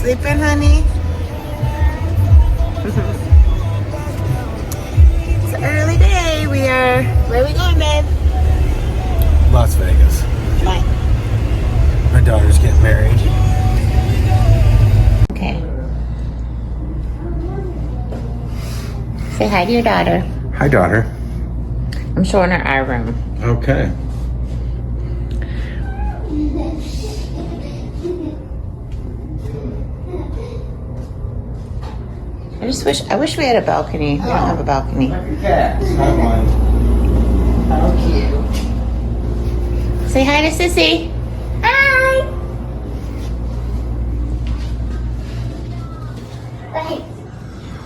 Sleeping, honey? It's an early day. Where are we going, babe? Las Vegas. Why? My daughter's getting married. Okay. Say hi to your daughter. Hi, daughter. I'm showing her our room. Okay. I wish we had a balcony. We don't have a balcony. Cats. Have one. How cute. Say hi to Sissy. Hi.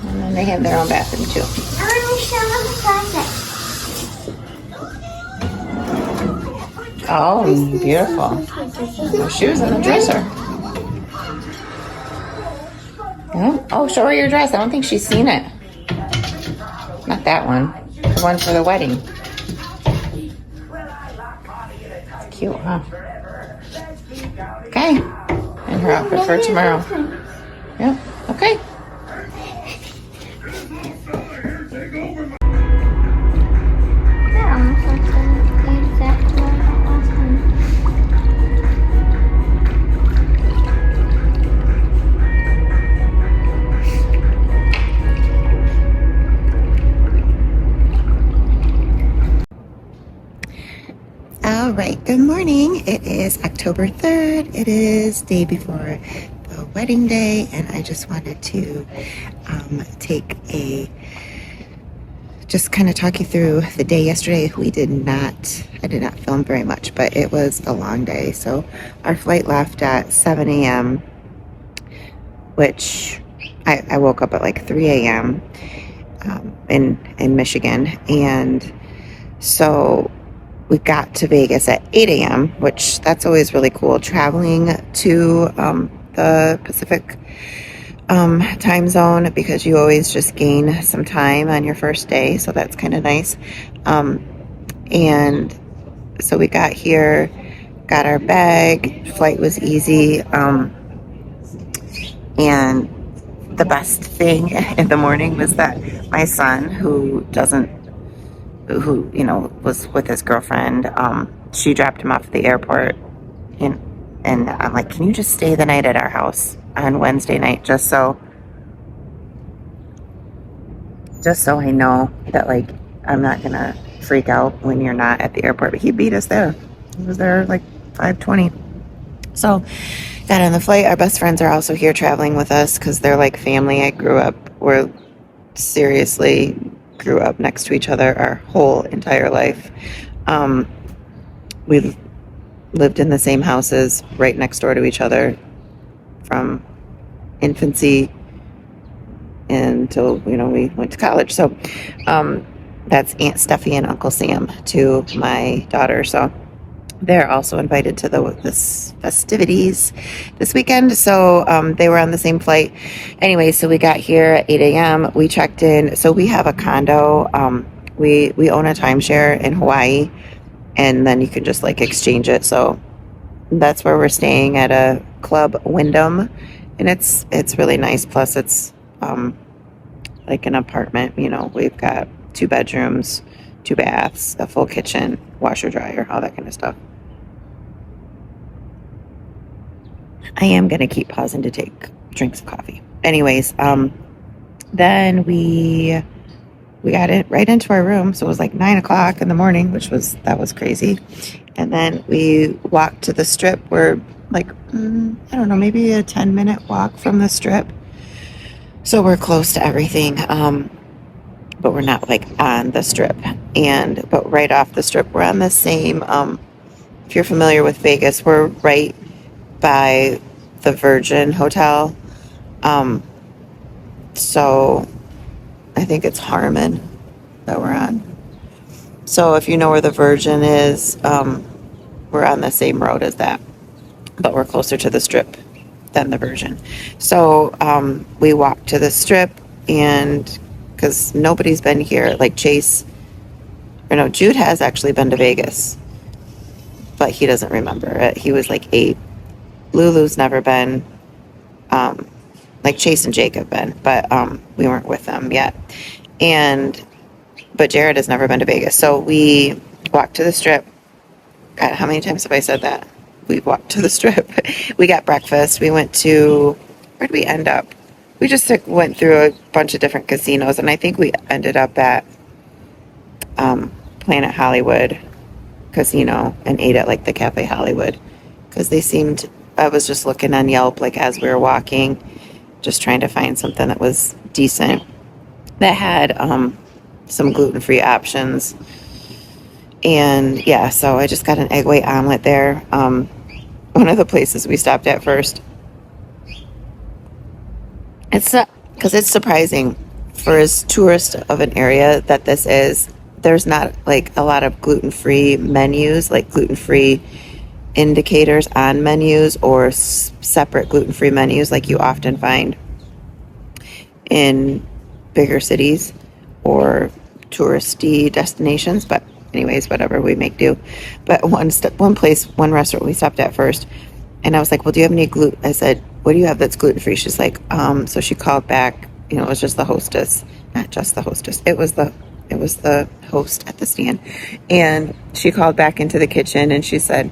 And then they have their own bathroom too. I want to show the closet. Oh, beautiful. No shoes in the dresser. Yeah. Oh, show her your dress. I don't think she's seen it. Not that one. The one for the wedding. It's cute, huh? Okay. And her outfit for tomorrow. Yeah. Okay. That almost looks like the exact one last time. All right. Good morning. It is October 3rd. It is day before the wedding day, and I just wanted to just kind of talk you through the day yesterday. I did not film very much, but it was a long day. So our flight left at 7 a.m., which I woke up at like 3 a.m. In Michigan. And so we got to Vegas at 8 a.m., which that's always really cool. Traveling to the Pacific time zone, because you always just gain some time on your first day, so that's kind of nice. And so we got here, got our bag. Flight was easy, and the best thing in the morning was that my son, who was with his girlfriend, she dropped him off at the airport, and I'm like, can you just stay the night at our house on Wednesday night, just so I know that, like, I'm not gonna freak out when you're not at the airport. But he beat us there. He was there like 5:20. So got on the flight. Our best friends are also here traveling with us because they're like family. Seriously grew up next to each other our whole entire life. We've lived in the same houses right next door to each other from infancy until we went to college. So that's Aunt Steffi and Uncle Sam to my daughter. So they're also invited to the festivities this weekend. So they were on the same flight. Anyway, so we got here at 8 a.m. We checked in. So we have a condo. We own a timeshare in Hawaii, and then you can just like exchange it. So that's where we're staying, at a Club Wyndham, and it's really nice. Plus it's like an apartment. We've got 2 bedrooms, 2 baths, a full kitchen, washer, dryer, all that kind of stuff. I am going to keep pausing to take drinks of coffee. Anyways, then we got it right into our room. So it was like 9 o'clock in the morning, that was crazy. And then we walked to the strip. We're like, I don't know, maybe a 10-minute walk from the strip. So we're close to everything. But we're not like on the strip. But right off the strip, we're on the same, if you're familiar with Vegas, we're right by the Virgin Hotel. So I think it's Harmon that we're on. So if you know where the Virgin is, we're on the same road as that, but we're closer to the strip than the Virgin. So we walked to the strip, and because nobody's been here, like Jude has actually been to Vegas, but he doesn't remember it. He was like 8. Lulu's never been. Like Chase and Jake have been, but we weren't with them yet. But Jared has never been to Vegas. So we walked to the Strip. God, how many times have I said that? We walked to the Strip. We got breakfast. We went to, where did we end up? We just went through a bunch of different casinos, and I think we ended up at Planet Hollywood Casino and ate at like the Cafe Hollywood because they seemed, I was just looking on Yelp like as we were walking, just trying to find something that was decent that had some gluten-free options. And yeah, so I just got an egg white omelet there. One of the places we stopped at first, it's because it's surprising for as tourist of an area that this is. There's not like a lot of gluten-free menus, like gluten-free indicators on menus or separate gluten-free menus like you often find in bigger cities or touristy destinations. But anyways, whatever, we make do. But one restaurant we stopped at first, and I was like, well, do you have any gluten? I said, what do you have that's gluten-free? She's like, so she called back, it was just the hostess, not just the hostess. It was the host at the stand. And she called back into the kitchen and she said,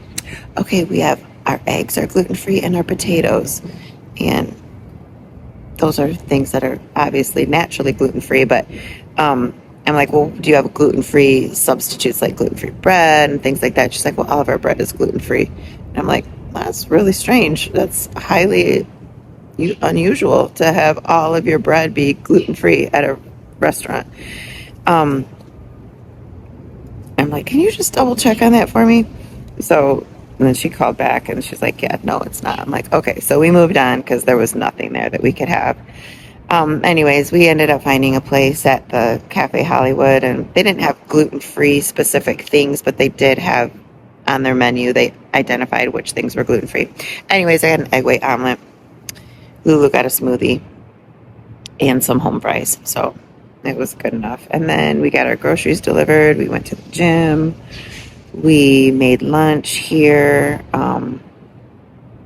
okay, we have our eggs are gluten-free and our potatoes. And those are things that are obviously naturally gluten-free, but I'm like, well, do you have gluten-free substitutes like gluten-free bread and things like that? She's like, well, all of our bread is gluten-free. And I'm like, that's really strange. That's highly unusual to have all of your bread be gluten-free at a restaurant. I'm like, can you just double check on that for me? So, and then she called back and she's like, yeah, no, it's not. I'm like, okay. So we moved on because there was nothing there that we could have. Anyways, we ended up finding a place at the Cafe Hollywood, and they didn't have gluten-free specific things, but they did have on their menu, they identified which things were gluten-free. Anyways, I had an egg white omelet. Lulu got a smoothie and some home fries. So it was good enough. And then we got our groceries delivered. We went to the gym. We made lunch here.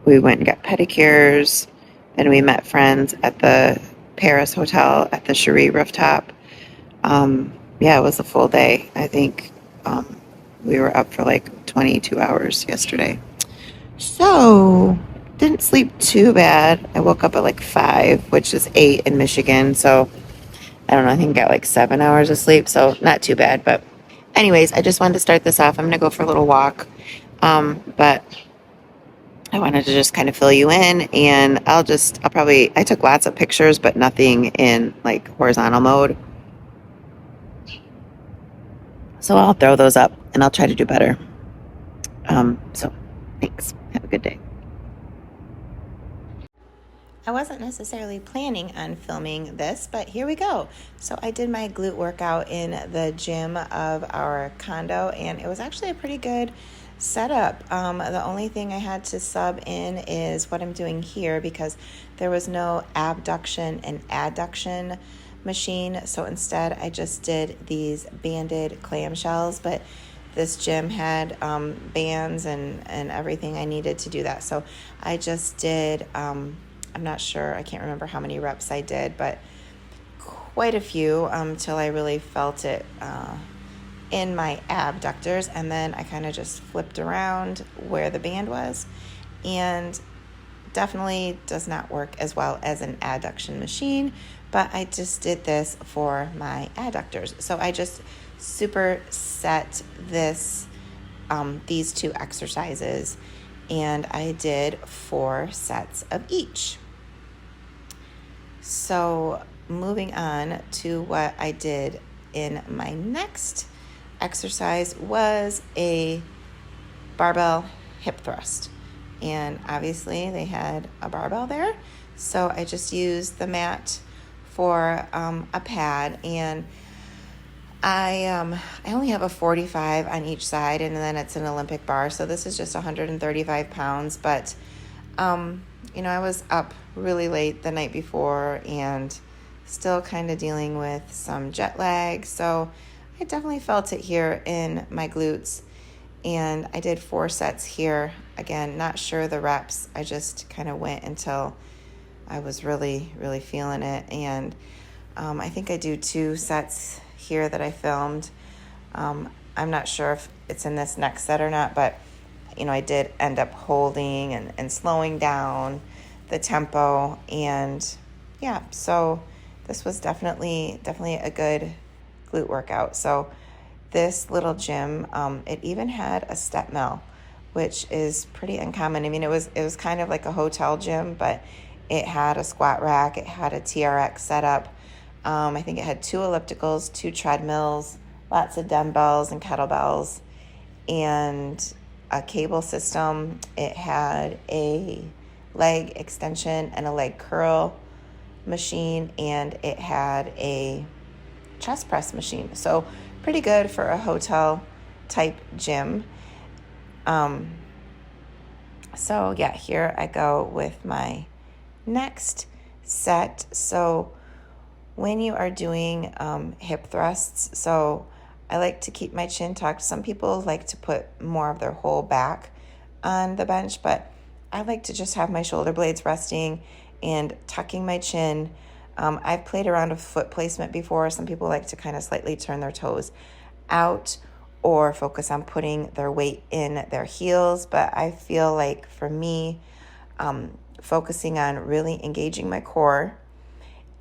We went and got pedicures. And we met friends at the Paris Hotel at the Cherie rooftop. Yeah, it was a full day. I think we were up for like 22 hours yesterday. So didn't sleep too bad. I woke up at like 5, which is 8 in Michigan. So I don't know, I think I got like 7 hours of sleep. So not too bad. But anyways, I just wanted to start this off. I'm going to go for a little walk. But I wanted to just kind of fill you in, and I took lots of pictures, but nothing in like horizontal mode. So I'll throw those up and I'll try to do better. So thanks. Have a good day. I wasn't necessarily planning on filming this, but here we go. So I did my glute workout in the gym of our condo, and it was actually a pretty good setup. The only thing I had to sub in is what I'm doing here because there was no abduction and adduction machine. So instead I just did these banded clamshells, but this gym had bands and everything I needed to do that. So I just did, I'm not sure, I can't remember how many reps I did, but quite a few till I really felt it in my abductors, and then I kind of just flipped around where the band was, and definitely does not work as well as an adduction machine, but I just did this for my adductors. So I just superset these 2 exercises, and I did 4 sets of each. So moving on to what I did in my next exercise was a barbell hip thrust, and obviously they had a barbell there, so I just used the mat for a pad, and I only have a 45 on each side, and then it's an Olympic bar, so this is just 135 pounds, but I was up really late the night before and still kind of dealing with some jet lag, so I definitely felt it here in my glutes, and I did 4 sets here. Again, not sure the reps. I just kind of went until I was really, really feeling it. And I think I do 2 sets here that I filmed. I'm not sure if it's in this next set or not, but I did end up holding and slowing down the tempo. And yeah, so this was definitely a good glute workout. So this little gym, it even had a step mill, which is pretty uncommon. I mean, it was kind of like a hotel gym, but it had a squat rack, it had a TRX setup. I think it had 2 ellipticals, 2 treadmills, lots of dumbbells and kettlebells, and a cable system. It had a leg extension and a leg curl machine, and it had a chest press machine. So pretty good for a hotel type gym. So yeah, here I go with my next set. So when you are doing hip thrusts, so I like to keep my chin tucked. Some people like to put more of their whole back on the bench, but I like to just have my shoulder blades resting and tucking my chin. I've played around with foot placement before. Some people like to kind of slightly turn their toes out or focus on putting their weight in their heels. But I feel like for me, focusing on really engaging my core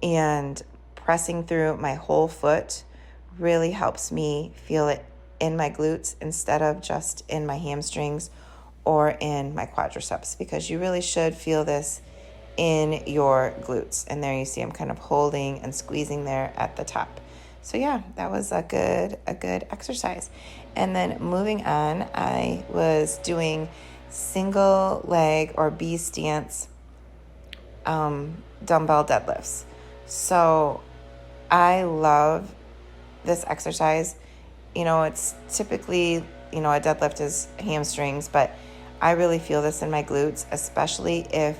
and pressing through my whole foot really helps me feel it in my glutes instead of just in my hamstrings or in my quadriceps, because you really should feel this in your glutes. And there you see I'm kind of holding and squeezing there at the top. So yeah, that was a good exercise. And then moving on, I was doing single leg or B stance dumbbell deadlifts. So I love this exercise. It's typically, a deadlift is hamstrings, but I really feel this in my glutes, especially if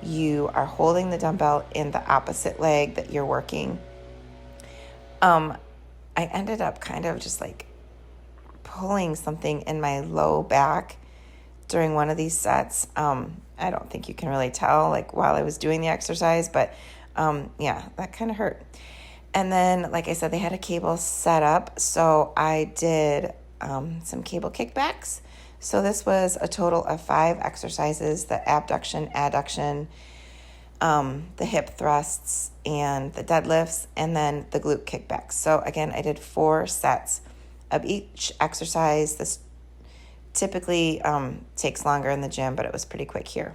you are holding the dumbbell in the opposite leg that you're working. I ended up kind of just like pulling something in my low back during one of these sets. I don't think you can really tell like while I was doing the exercise, but yeah, that kind of hurt. And then, like I said, they had a cable set up, so I did some cable kickbacks. So this was a total of 5 exercises: the abduction, adduction, the hip thrusts, and the deadlifts, and then the glute kickbacks. So again, I did 4 sets of each exercise. This typically takes longer in the gym, but it was pretty quick here.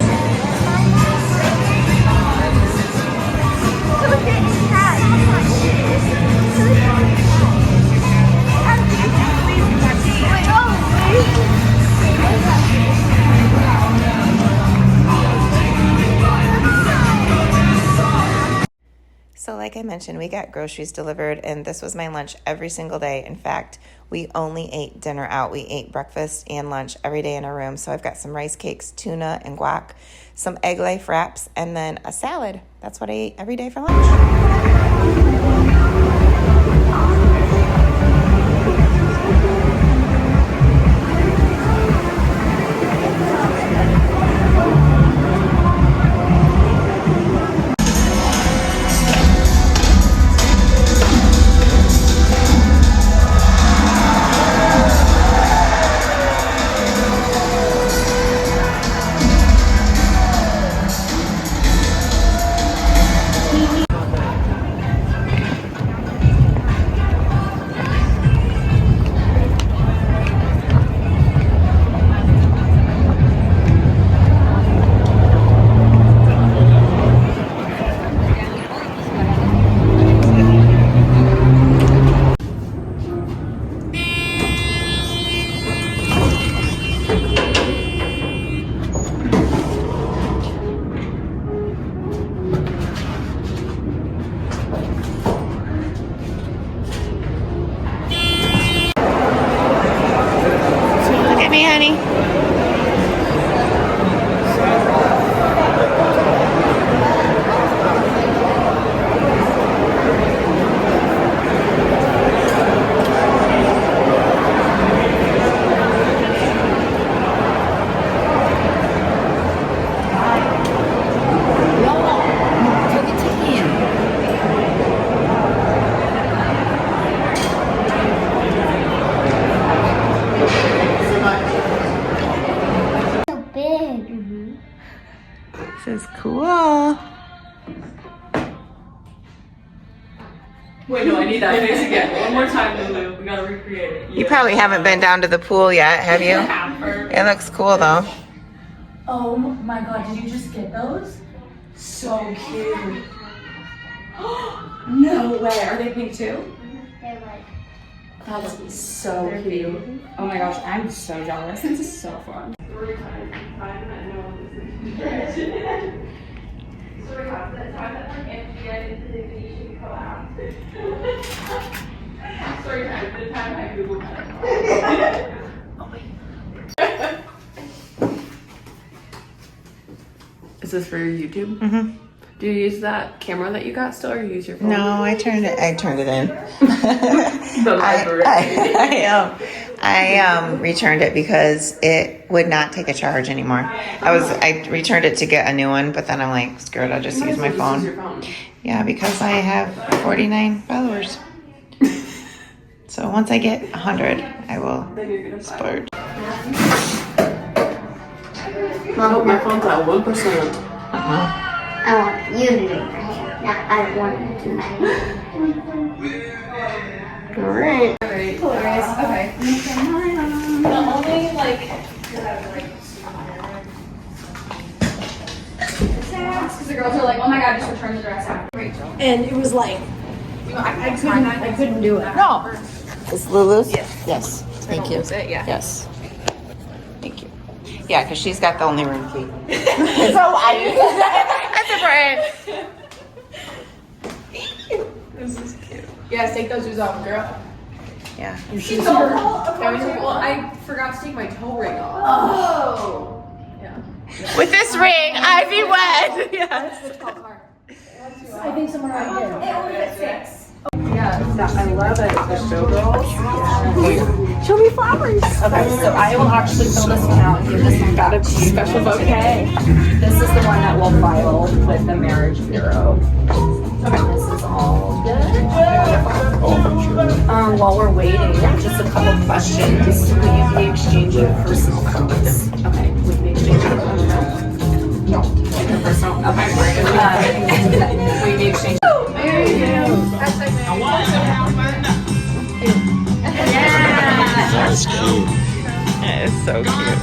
So like I mentioned, we got groceries delivered, and this was my lunch every single day. In fact, we only ate dinner out. We ate breakfast and lunch every day in our room. So I've got some rice cakes, tuna and guac, some egg life wraps, and then a salad. That's what I ate every day for lunch. Wait, no, I need that face again. One more time, Lulu. We gotta recreate it. You probably haven't been down to the pool yet, have you? It looks cool though. Oh my god, did you just get those? So cute. No way. Are they pink too? They're like, That's so cute. Oh my gosh, I'm so jealous. This is so fun. Is this for your YouTube? Mm-hmm. Do you use that camera that you got still, or you use your phone? No, I turned it in. The library. I returned it because it would not take a charge anymore. I returned it to get a new one, but then I'm like, screw it, I'll just use my phone. Use your phone. Yeah, because I have 49 followers. So once I get 100, I will Then you're gonna buy splurge. Oh, my phone's at 1%. Uh-huh. I want you to do my hair. Not I want to do my hair. Alright. Okay. The only like because the girls are like, oh my god, just return the dress after Rachel. And it was like, I couldn't do it. No. Is Lulu's? Yes. Thank you. Yeah. Yes. Thank you. Yeah, because she's got the only room key. So that's a brand. This is cute. Yes, take those shoes off, girl. Yeah. Well, I forgot to take my toe ring off. Oh. Yeah. With this ring, I'd be wed. Yes. I think someone already did. It only fits 6. Yeah, I love it. The showgirls. Show me flowers. Okay, so I will actually fill this one out and give this one back to you. Special bouquet. This is the one that will file with the Marriage Bureau. Okay, this is all good. While we're waiting, just a couple questions. Will you be exchanging personal codes? Okay, will you be exchanging No. Personal? Okay, will you be exchanging? There you go. That's cute. That is so cute.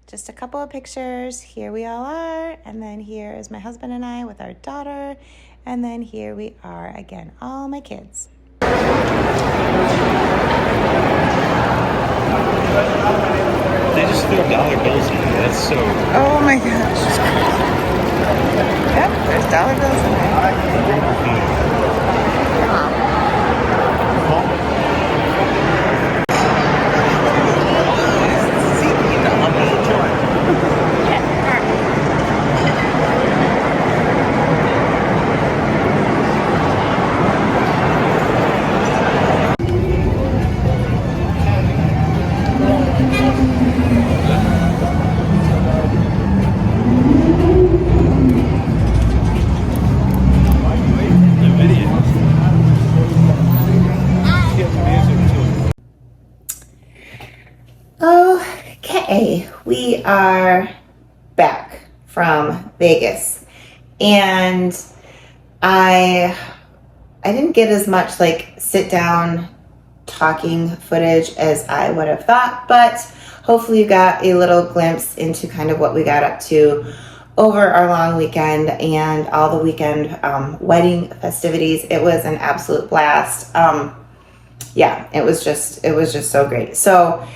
Just a couple of pictures. Here we all are. And then here is my husband and I with our daughter. And then here we are again, all my kids. They just threw dollar bills in there. That's so. Oh my gosh. Yep, there's dollar bills in there. The video. Okay, we are back from Vegas, and I didn't get as much like sit down talking footage as I would have thought, but hopefully you got a little glimpse into kind of what we got up to over our long weekend and all the weekend wedding festivities. It was an absolute blast. Yeah, it was just so great. So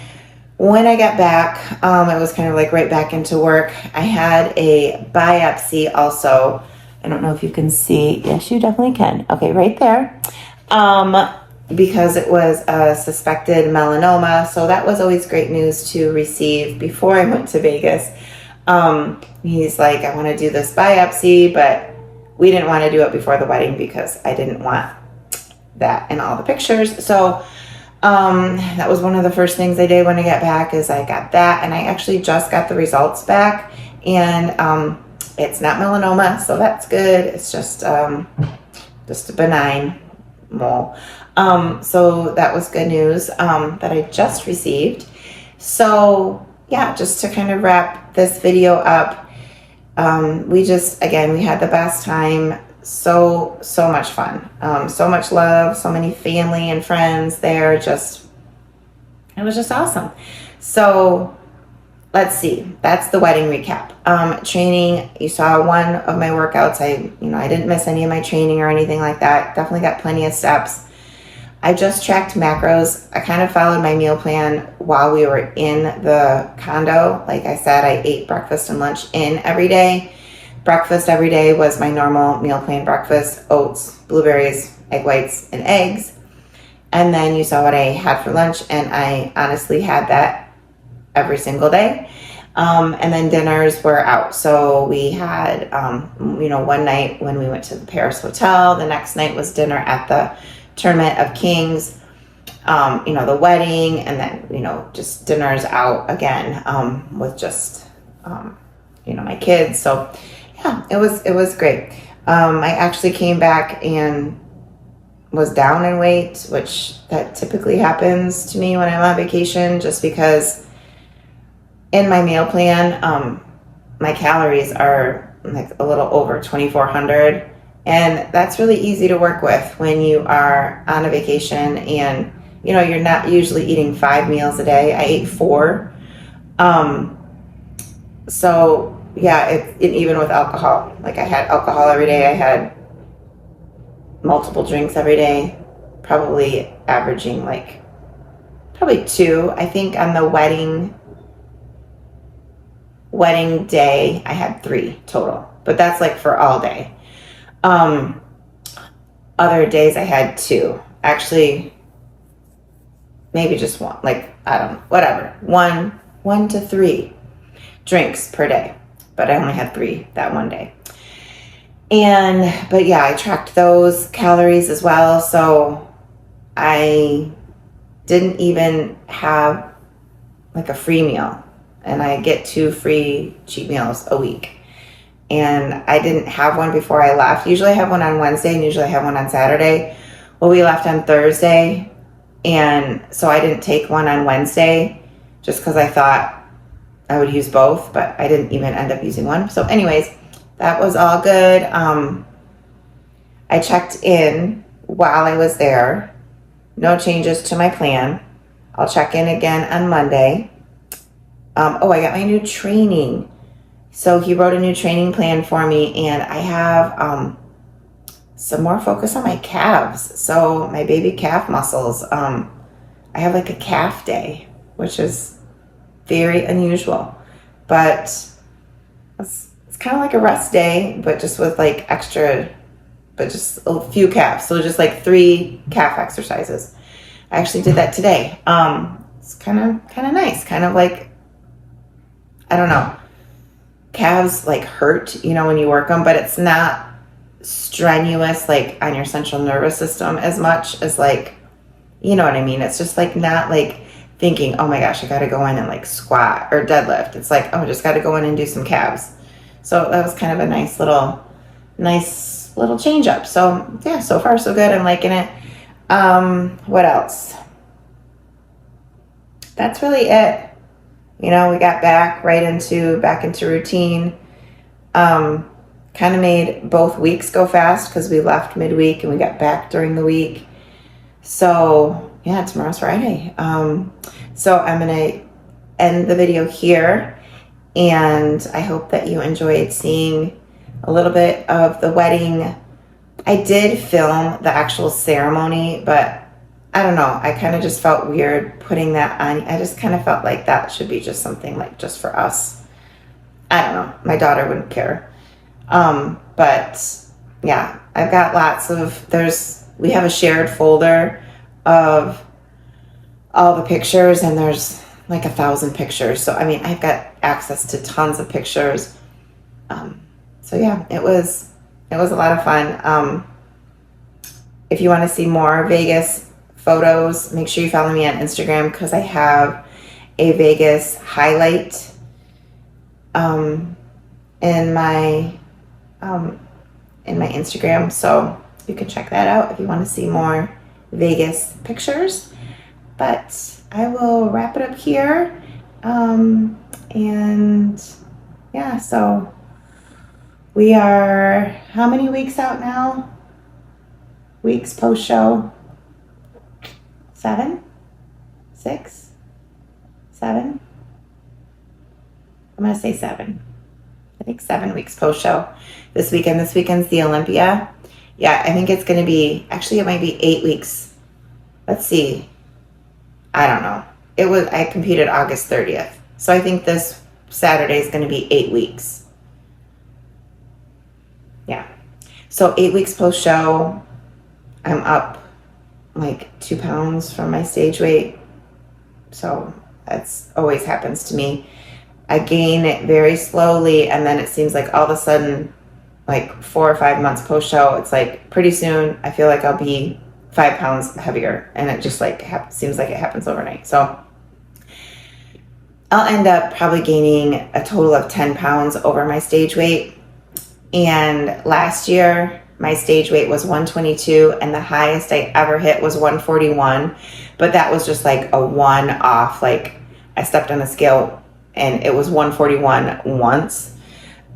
when I got back, it was kind of like right back into work. I had a biopsy also. I don't know if you can see. Yes, you definitely can. Okay, right there. Because it was a suspected melanoma. So that was always great news to receive before I went to Vegas. He's like, I want to do this biopsy, but we didn't want to do it before the wedding because I didn't want that in all the pictures. So that was one of the first things I did when I got back is I got that, and I actually just got the results back, and it's not melanoma, so that's good. It's just a benign mole. So that was good news that I just received. So yeah, just to kind of wrap this video up, we had the best time. so much fun. So much love, so many family and friends there. It was just awesome. So let's see. That's the wedding recap. Training, you saw one of my workouts. I didn't miss any of my training or anything like that. Definitely got plenty of steps. I just tracked macros. I kind of followed my meal plan while we were in the condo. Like I said, I ate breakfast and lunch in every day. Breakfast every day was my normal meal plan breakfast: oats, blueberries, egg whites, and eggs. And then you saw what I had for lunch, and I honestly had that every single day. And then dinners were out. So we had, one night when we went to the Paris Hotel. The next night was dinner at the Tournament of Kings, the wedding, and then, just dinners out again with just, my kids. So, yeah, it was great. I actually came back and was down in weight, which that typically happens to me when I'm on vacation, just because in my meal plan, my calories are like a little over 2,400. And that's really easy to work with when you are on a vacation and, you're not usually eating 5 meals a day. I ate 4. So yeah, even with alcohol, like I had alcohol every day. I had multiple drinks every day, probably averaging probably 2. I think on the wedding day, I had 3 total, but that's for all day. Other days I had 2. Actually, maybe just 1. I don't know, whatever. 1 to 3 drinks per day, but I only had 3 that one day. But yeah, I tracked those calories as well. So I didn't even have a free meal, and I get 2 free cheat meals a week. And I didn't have one before I left. Usually I have one on Wednesday, and usually I have one on Saturday. Well, we left on Thursday, and so I didn't take one on Wednesday just because I thought I would use both, but I didn't even end up using one. So anyways, that was all good. I checked in while I was there. No changes to my plan. I'll check in again on Monday. I got my new training. So he wrote a new training plan for me, and I have some more focus on my calves. So my baby calf muscles. I have a calf day, which is very unusual, but it's kind of like a rest day, but just with extra, but just a few calves. So just 3 calf exercises. I actually did that today. It's kind of nice. Kind of I don't know. Calves hurt, when you work them, but it's not strenuous on your central nervous system as much as you know what I mean. It's just not thinking, oh my gosh, I got to go in and squat or deadlift. It's I just got to go in and do some calves. So that was kind of a nice little change up. So yeah, so far so good. I'm liking it. What else? That's really it. We got back into routine. Kind of made both weeks go fast because we left midweek and we got back during the week. So yeah, tomorrow's Friday. So I'm going to end the video here, and I hope that you enjoyed seeing a little bit of the wedding. I did film the actual ceremony, but I don't know. I kind of just felt weird putting that on. I just kind of felt like that should be just something just for us. I don't know. My daughter wouldn't care. But yeah, I've got lots of, we have a shared folder of all the pictures, and there's 1,000 pictures. So, I've got access to tons of pictures. So yeah, it was a lot of fun. If you want to see more Vegas photos, make sure you follow me on Instagram, because I have a Vegas highlight in my Instagram, so you can check that out if you want to see more Vegas pictures. But I will wrap it up here, and yeah, so We are how many weeks out now? Weeks post-show? 7? 6? 7? I'm going to say 7. I think 7 weeks post-show this weekend. This weekend's the Olympia. Yeah, I think it's going to be, actually it might be 8 weeks. Let's see. I don't know. I competed August 30th. So I think this Saturday is going to be 8 weeks. Yeah. So 8 weeks post-show, I'm up like 2 pounds from my stage weight. So that's always happens to me. I gain it very slowly, and then it seems like all of a sudden, like 4 or 5 months post-show, it's like pretty soon I feel like I'll be 5 pounds heavier, and it just like seems like it happens overnight. So I'll end up probably gaining a total of 10 pounds over my stage weight. And last year, my stage weight was 122, and the highest I ever hit was 141. But that was just like a one-off. Like I stepped on the scale and it was 141 once.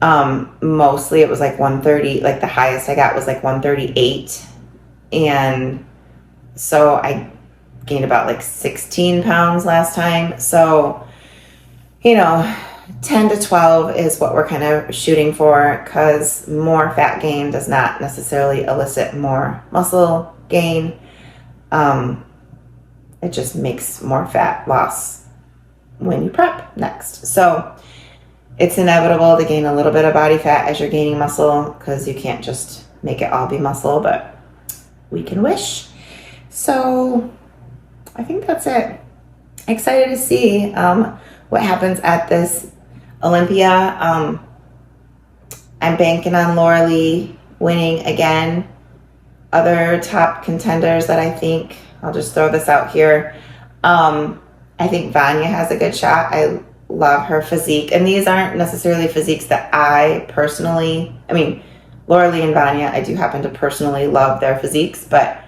Mostly it was like 130. Like the highest I got was like 138. And so I gained about like 16 pounds last time. So, 10 to 12 is what we're kind of shooting for, because more fat gain does not necessarily elicit more muscle gain. It just makes more fat loss when you prep next. So it's inevitable to gain a little bit of body fat as you're gaining muscle, because you can't just make it all be muscle, but we can wish. So I think that's it. Excited to see what happens at this Olympia. I'm banking on Laura Lee winning again. Other top contenders that I think, I'll just throw this out here. I think Vanya has a good shot. I love her physique. And these aren't necessarily physiques that I personally, Laura Lee and Vanya, I do happen to personally love their physiques, but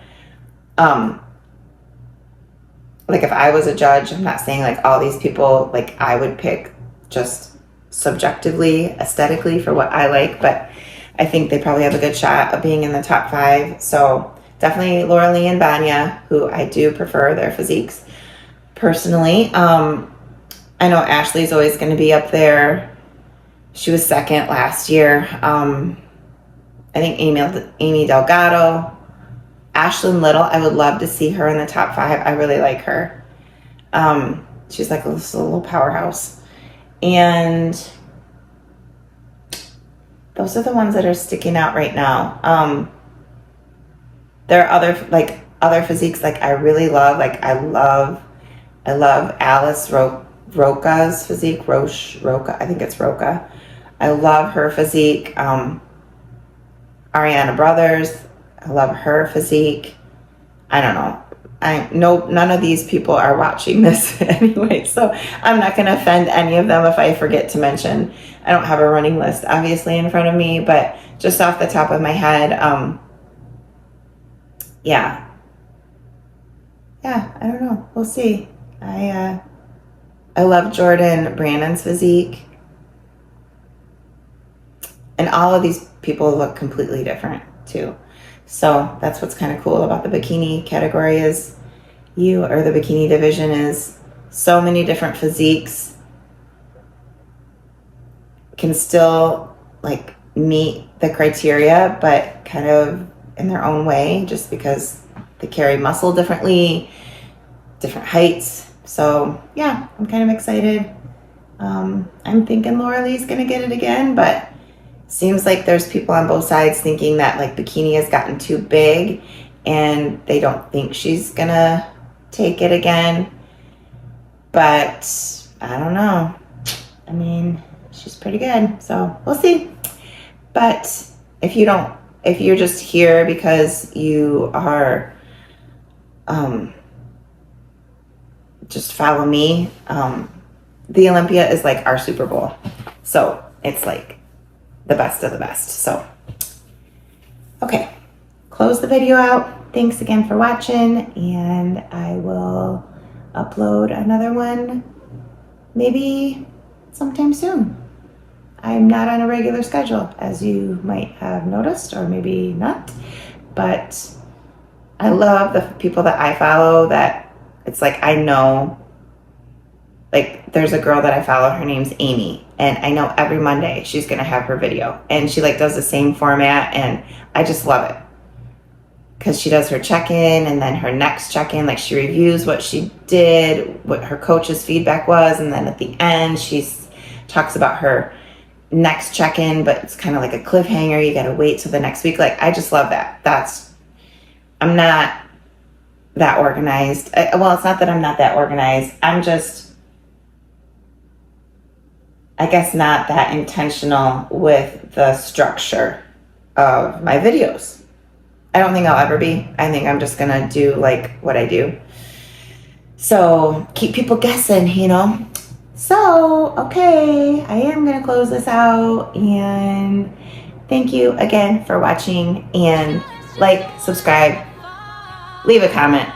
like if I was a judge, I'm not saying like all these people, like I would pick just subjectively, aesthetically for what I like, but I think they probably have a good shot of being in the top 5. So definitely Laura Lee and Vanya, who I do prefer their physiques personally. I know Ashley's always going to be up there. She was second last year. I think Amy Delgado, Ashlyn Little, I would love to see her in the top 5. I really like her. She's like a little powerhouse. And those are the ones that are sticking out right now. There are other physiques like I really love. Like I love Alice Roca's physique. Roca, I think it's Roca. I love her physique. Ariana Brothers, I love her physique. I don't know. None of these people are watching this anyway, so I'm not going to offend any of them if I forget to mention. I don't have a running list obviously in front of me, but just off the top of my head, yeah, I don't know. We'll see. I love Jordan Brandon's physique. And all of these people look completely different too. So that's what's kind of cool about the bikini category is the bikini division is so many different physiques can still like meet the criteria, but kind of in their own way, just because they carry muscle differently, different heights. So yeah, I'm kind of excited. I'm thinking Laura Lee's gonna get it again, but seems like there's people on both sides thinking that like bikini has gotten too big and they don't think she's gonna take it again. But I don't know. She's pretty good, so we'll see. But if you're just here because you are just follow me, the Olympia is like our Super Bowl. So it's like the best of the best. So, okay, close the video out. Thanks again for watching, and I will upload another one maybe sometime soon. I'm not on a regular schedule, as you might have noticed, or maybe not. But I love the people that I follow that it's like I know. Like, there's a girl that I follow, her name's Amy, and I know every Monday she's going to have her video, and she like does the same format, and I just love it because she does her check-in and then her next check-in, like she reviews what she did, what her coach's feedback was, and then at the end she talks about her next check-in, but it's kind of like a cliffhanger. You got to wait till the next week. Like, I just love that. I'm not that organized. Well, it's not that I'm not that organized. I'm just, I guess, not that intentional with the structure of my videos. I don't think I'll ever be. I think I'm just gonna do like what I do. So keep people guessing, you know. So, okay, I am gonna close this out, and thank you again for watching, and like, subscribe, leave a comment.